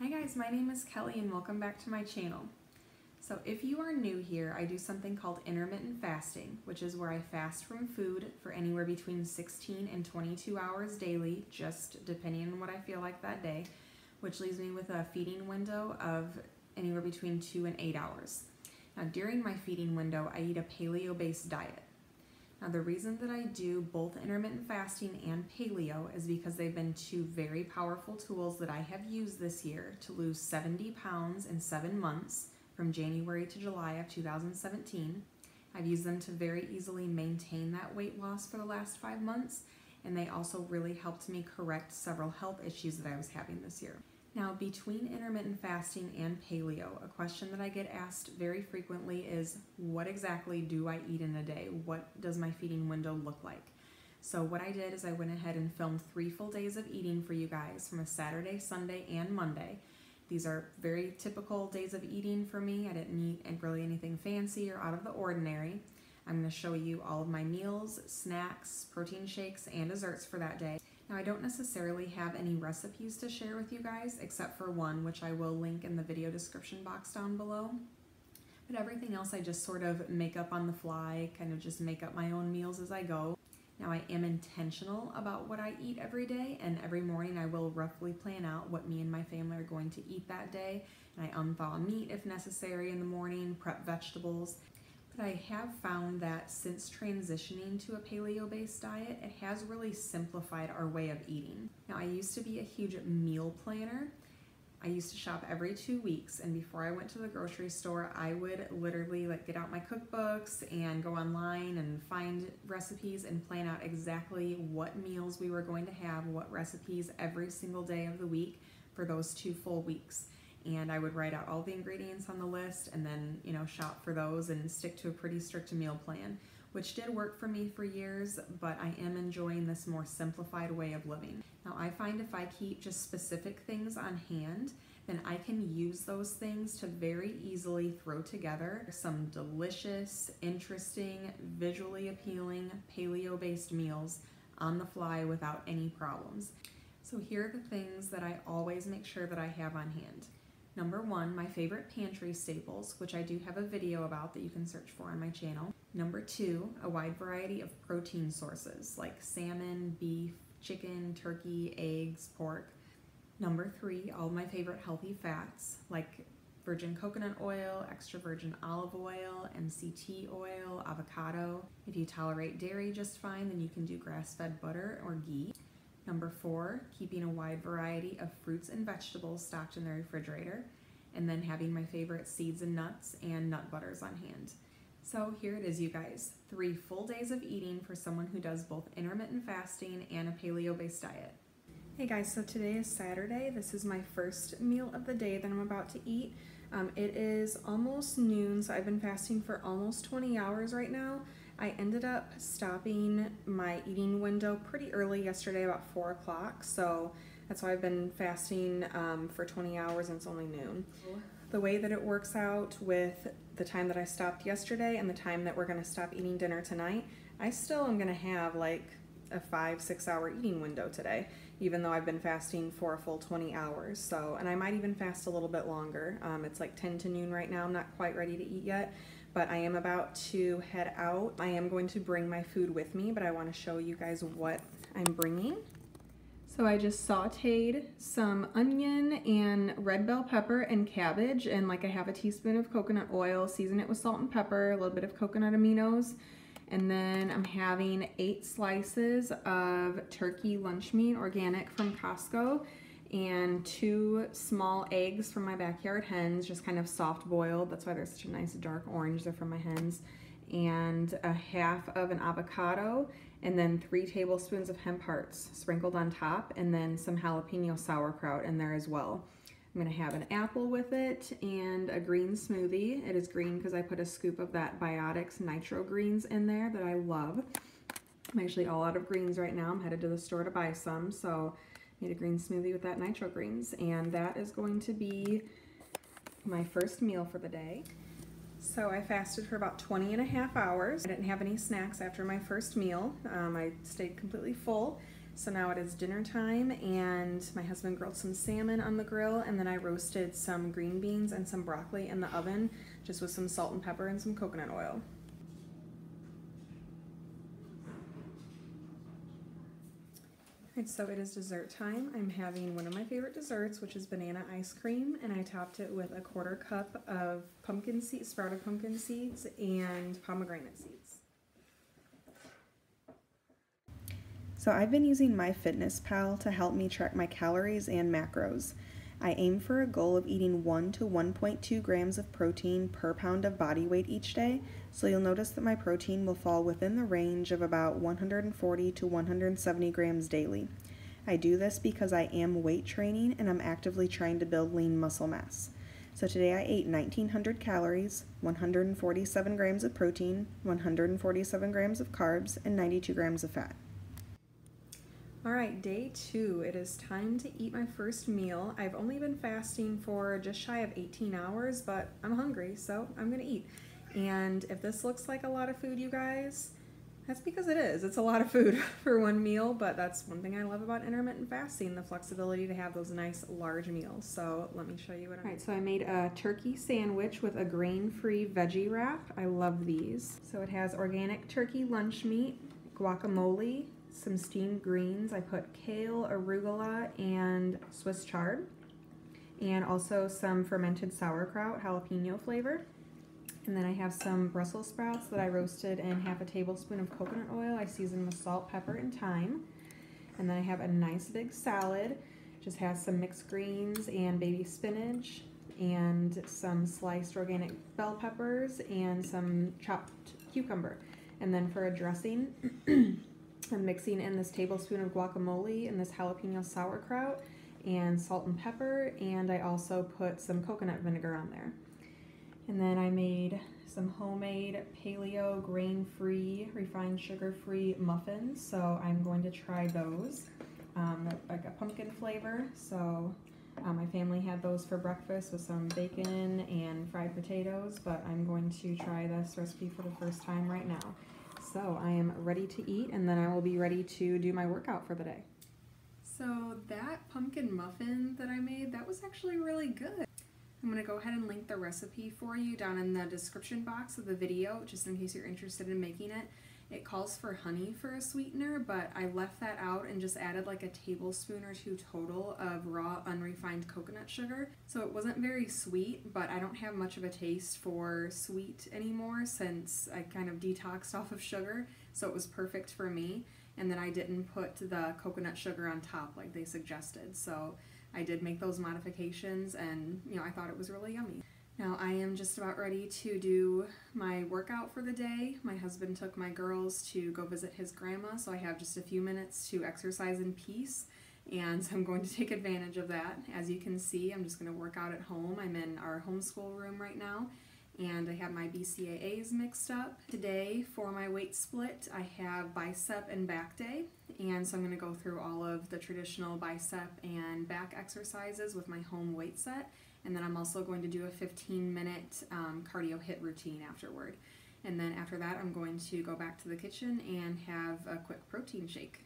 Hi guys, my name is Kelly and welcome back to my channel. So if you are new here, I do something called intermittent fasting, which is where I fast from food for anywhere between 16 and 22 hours daily, just depending on what I feel like that day, which leaves me with a feeding window of anywhere between 2 and 8 hours. Now during my feeding window, I eat a paleo-based diet. Now the reason that I do both intermittent fasting and paleo is because they've been two very powerful tools that I have used this year to lose 70 pounds in 7 months from January to July of 2017. I've used them to very easily maintain that weight loss for the last 5 months, and they also really helped me correct several health issues that I was having this year. Now, between intermittent fasting and paleo, a question that I get asked very frequently is, what exactly do I eat in a day? What does my feeding window look like? So what I did is I went ahead and filmed 3 full days of eating for you guys from a Saturday, Sunday, and Monday. These are very typical days of eating for me. I didn't eat really anything fancy or out of the ordinary. I'm going to show you all of my meals, snacks, protein shakes, and desserts for that day. Now I don't necessarily have any recipes to share with you guys except for one, which I will link in the video description box down below. But everything else I just sort of make up on the fly, kind of just make up my own meals as I go. Now I am intentional about what I eat every day, and every morning I will roughly plan out what me and my family are going to eat that day. And I unthaw meat if necessary in the morning, prep vegetables. But I have found that since transitioning to a paleo-based diet, it has really simplified our way of eating. Now, I used to be a huge meal planner. I used to shop every 2 weeks, and before I went to the grocery store, I would literally get out my cookbooks and go online and find recipes and plan out exactly what meals we were going to have, what recipes every single day of the week for those 2 full weeks. And I would write out all the ingredients on the list and then, shop for those and stick to a pretty strict meal plan, which did work for me for years, but I am enjoying this more simplified way of living. Now, I find if I keep just specific things on hand, then I can use those things to very easily throw together some delicious, interesting, visually appealing, paleo-based meals on the fly without any problems. So here are the things that I always make sure that I have on hand. Number 1, my favorite pantry staples, which I do have a video about that you can search for on my channel. Number 2, a wide variety of protein sources like salmon, beef, chicken, turkey, eggs, pork. Number 3, all of my favorite healthy fats like virgin coconut oil, extra virgin olive oil, MCT oil, avocado. If you tolerate dairy just fine, then you can do grass-fed butter or ghee. Number 4, keeping a wide variety of fruits and vegetables stocked in the refrigerator, and then having my favorite seeds and nuts and nut butters on hand. So here it is, you guys, 3 full days of eating for someone who does both intermittent fasting and a paleo-based diet. Hey guys, so today is Saturday. This is my first meal of the day that I'm about to eat. It is almost noon, so I've been fasting for almost 20 hours right now. I ended up stopping my eating window pretty early yesterday, about 4 o'clock, so that's why I've been fasting for 20 hours and it's only noon. The way that it works out with the time that I stopped yesterday and the time that we're going to stop eating dinner tonight, I still am going to have like a 5-6 hour eating window today, even though I've been fasting for a full 20 hours. So, and I might even fast a little bit longer. It's like 10 to noon right now. I'm not quite ready to eat yet, but I am about to head out. I am going to bring my food with me, but I want to show you guys what I'm bringing. So I just sauteed some onion and red bell pepper and cabbage, and like a half a teaspoon of coconut oil, season it with salt and pepper, a little bit of coconut aminos, and then I'm having 8 slices of turkey lunch meat, organic from Costco, and 2 small eggs from my backyard hens, just kind of soft boiled. That's why they're such a nice dark orange. They're from my hens. And a half of an avocado, and then 3 tablespoons of hemp hearts sprinkled on top, and then some jalapeno sauerkraut in there as well. I'm gonna have an apple with it and a green smoothie. It is green because I put a scoop of that Biotics Nitro Greens in there that I love. I'm actually all out of greens right now. I'm headed to the store to buy some, so made a green smoothie with that Nitro Greens, and that is going to be my first meal for the day. So I fasted for about 20 and a half hours. I didn't have any snacks after my first meal. I stayed completely full. So now it is dinner time, and my husband grilled some salmon on the grill, and then I roasted some green beans and some broccoli in the oven, just with some salt and pepper and some coconut oil. Alright, so it is dessert time. I'm having one of my favorite desserts, which is banana ice cream, and I topped it with a 1/4 cup of sprouted pumpkin seeds and pomegranate seeds. So I've been using MyFitnessPal to help me track my calories and macros. I aim for a goal of eating 1 to 1.2 grams of protein per pound of body weight each day, so you'll notice that my protein will fall within the range of about 140 to 170 grams daily. I do this because I am weight training and I'm actively trying to build lean muscle mass. So today I ate 1,900 calories, 147 grams of protein, 147 grams of carbs, and 92 grams of fat. Alright, day 2. It is time to eat my first meal. I've only been fasting for just shy of 18 hours, but I'm hungry, so I'm gonna eat. And if this looks like a lot of food, you guys, that's because it is. It's a lot of food for one meal, but that's one thing I love about intermittent fasting, the flexibility to have those nice large meals. So let me show you what I'm doing. Alright, so I made a turkey sandwich with a grain-free veggie wrap. I love these. So it has organic turkey lunch meat, guacamole, some steamed greens. I put kale, arugula, and Swiss chard, and also some fermented sauerkraut, jalapeno flavor. And then I have some Brussels sprouts that I roasted in 1/2 tablespoon of coconut oil. I seasoned with salt, pepper, and thyme. And then I have a nice big salad. Just has some mixed greens and baby spinach and some sliced organic bell peppers and some chopped cucumber. And then for a dressing, I'm mixing in this tablespoon of guacamole and this jalapeno sauerkraut and salt and pepper, and I also put some coconut vinegar on there. And then I made some homemade paleo grain-free, refined sugar-free muffins, so I'm going to try those. Like a pumpkin flavor, so my family had those for breakfast with some bacon and fried potatoes, but I'm going to try this recipe for the first time right now. So I am ready to eat, and then I will be ready to do my workout for the day. So that pumpkin muffin that I made, that was actually really good. I'm going to go ahead and link the recipe for you down in the description box of the video, just in case you're interested in making it. It calls for honey for a sweetener, but I left that out and just added like a tablespoon or 2 total of raw unrefined coconut sugar. So it wasn't very sweet, but I don't have much of a taste for sweet anymore since I kind of detoxed off of sugar, so it was perfect for me. And then I didn't put the coconut sugar on top like they suggested, so I did make those modifications, and I thought it was really yummy. Now I am just about ready to do my workout for the day. My husband took my girls to go visit his grandma, so I have just a few minutes to exercise in peace, and so I'm going to take advantage of that. As you can see, I'm just going to work out at home. I'm in our homeschool room right now, and I have my BCAAs mixed up. Today for my weight split, I have bicep and back day, and so I'm going to go through all of the traditional bicep and back exercises with my home weight set. And then I'm also going to do a 15-minute cardio HIIT routine afterward. And then after that, I'm going to go back to the kitchen and have a quick protein shake.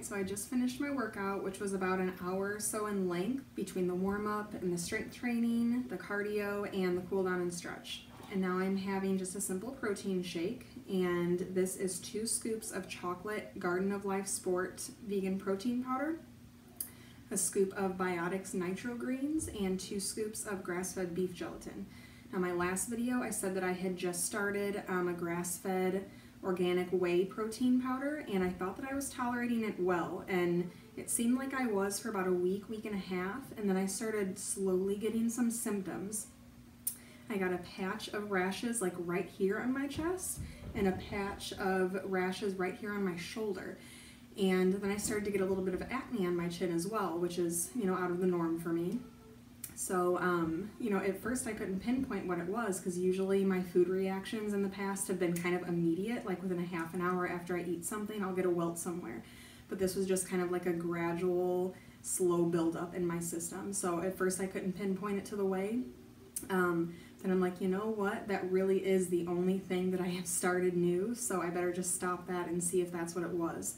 So I just finished my workout, which was about an hour or so in length between the warm-up and the strength training, the cardio, and the cool down and stretch. And now I'm having just a simple protein shake, and this is 2 scoops of chocolate Garden of Life Sport vegan protein powder. a scoop of Biotics Nitro Greens, and 2 scoops of grass-fed beef gelatin. Now, my last video, I said that I had just started a grass-fed organic whey protein powder, and I thought that I was tolerating it well, and it seemed like I was for about a week and a half, and then I started slowly getting some symptoms. I got a patch of rashes like right here on my chest, and a patch of rashes right here on my shoulder. And then I started to get a little bit of acne on my chin as well, which is, out of the norm for me. So, at first I couldn't pinpoint what it was, because usually my food reactions in the past have been kind of immediate, like within a half an hour after I eat something, I'll get a welt somewhere. But this was just kind of like a gradual, slow buildup in my system. So at first I couldn't pinpoint it to the whey. Then I'm like, you know what, that really is the only thing that I have started new, so I better just stop that and see if that's what it was.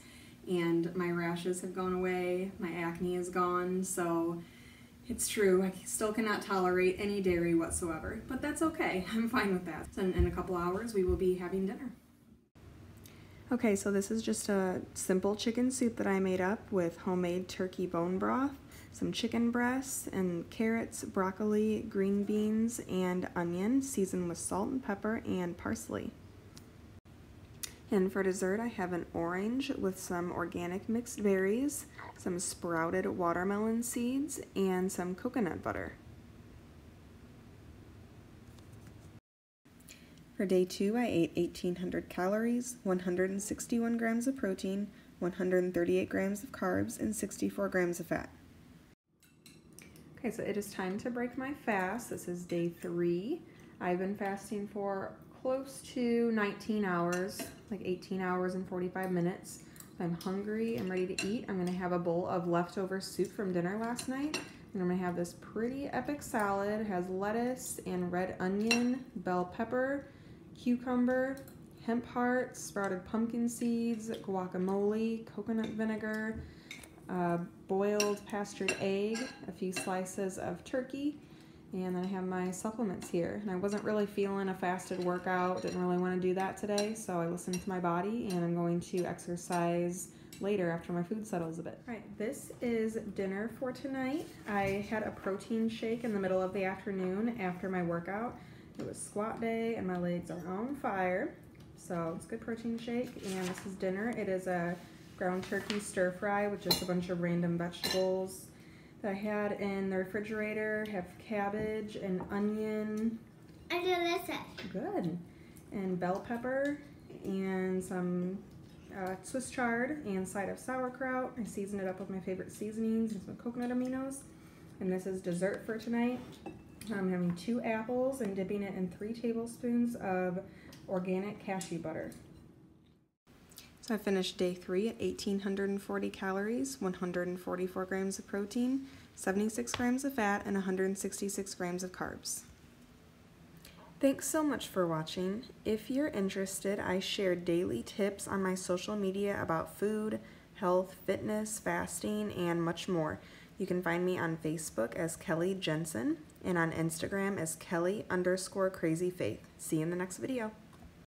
And my rashes have gone away, my acne is gone, so it's true, I still cannot tolerate any dairy whatsoever, but that's okay, I'm fine with that. So in a couple hours we will be having dinner. Okay, so this is just a simple chicken soup that I made up with homemade turkey bone broth, some chicken breasts, and carrots, broccoli, green beans, and onion, seasoned with salt and pepper and parsley. And for dessert, I have an orange with some organic mixed berries, some sprouted watermelon seeds, and some coconut butter. For day 2, I ate 1,800 calories, 161 grams of protein, 138 grams of carbs, and 64 grams of fat. Okay, so it is time to break my fast. This is day 3. I've been fasting for close to 19 hours, like 18 hours and 45 minutes. I'm hungry, I'm ready to eat. I'm gonna have a bowl of leftover soup from dinner last night. And I'm gonna have this pretty epic salad. It has lettuce and red onion, bell pepper, cucumber, hemp hearts, sprouted pumpkin seeds, guacamole, coconut vinegar, boiled pastured egg, a few slices of turkey, and then I have my supplements here. And I wasn't really feeling a fasted workout, didn't really want to do that today, so I listened to my body, and I'm going to exercise later after my food settles a bit. All right, this is dinner for tonight. I had a protein shake in the middle of the afternoon after my workout. It was squat day, and my legs are on fire, so it's a good protein shake. And this is dinner. It is a ground turkey stir fry with just a bunch of random vegetables that I had in the refrigerator. Have cabbage and onion. I did this. Good. And bell pepper and some Swiss chard and side of sauerkraut. I seasoned it up with my favorite seasonings and some coconut aminos. And this is dessert for tonight. I'm having 2 apples and dipping it in 3 tablespoons of organic cashew butter. So I finished day 3 at 1,840 calories, 144 grams of protein, 76 grams of fat, and 166 grams of carbs. Thanks so much for watching. If you're interested, I share daily tips on my social media about food, health, fitness, fasting, and much more. You can find me on Facebook as Kelly Jensen and on Instagram as Kelly_crazyfaith. See you in the next video.